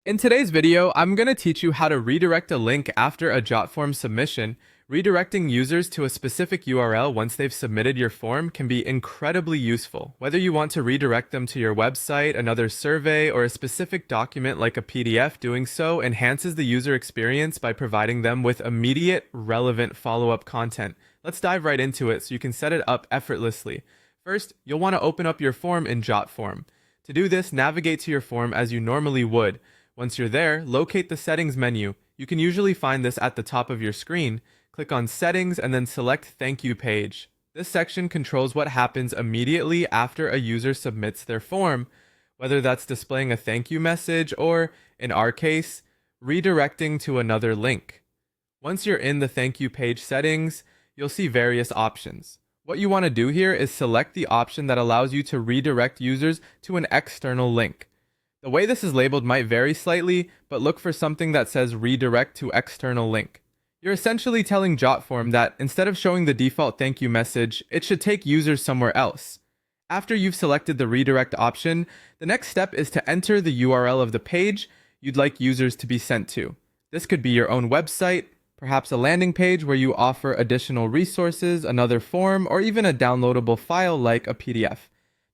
In today's video, I'm going to teach you how to redirect a link after a Jotform submission. Redirecting users to a specific URL once they've submitted your form can be incredibly useful. Whether you want to redirect them to your website, another survey, or a specific document like a PDF, doing so enhances the user experience by providing them with immediate, relevant follow-up content. Let's dive right into it so you can set it up effortlessly. First, you'll want to open up your form in Jotform. To do this, navigate to your form as you normally would. Once you're there, locate the Settings menu. You can usually find this at the top of your screen. Click on Settings and then select Thank You page. This section controls what happens immediately after a user submits their form, whether that's displaying a thank you message or, in our case, redirecting to another link. Once you're in the Thank You page settings, you'll see various options. What you want to do here is select the option that allows you to redirect users to an external link. The way this is labeled might vary slightly, but look for something that says redirect to external link. You're essentially telling Jotform that instead of showing the default thank you message, it should take users somewhere else. After you've selected the redirect option, the next step is to enter the URL of the page you'd like users to be sent to. This could be your own website, perhaps a landing page where you offer additional resources, another form, or even a downloadable file like a PDF.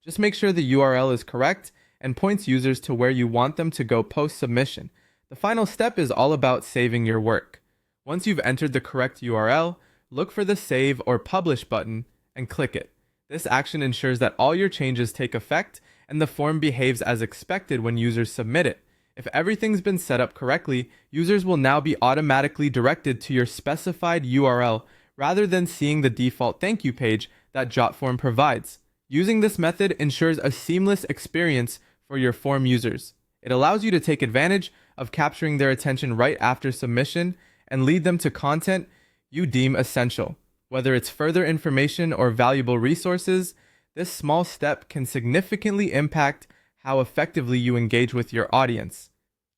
Just make sure the URL is correct and points users to where you want them to go post-submission. The final step is all about saving your work. Once you've entered the correct URL, look for the Save or Publish button and click it. This action ensures that all your changes take effect and the form behaves as expected when users submit it. If everything's been set up correctly, users will now be automatically directed to your specified URL rather than seeing the default thank you page that Jotform provides. Using this method ensures a seamless experience for your form users. It allows you to take advantage of capturing their attention right after submission and lead them to content you deem essential. Whether it's further information or valuable resources, this small step can significantly impact how effectively you engage with your audience.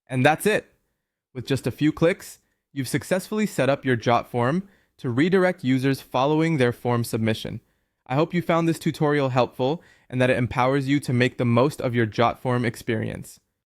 And that's it. With just a few clicks, you've successfully set up your Jotform to redirect users following their form submission. I hope you found this tutorial helpful and that it empowers you to make the most of your Jotform experience.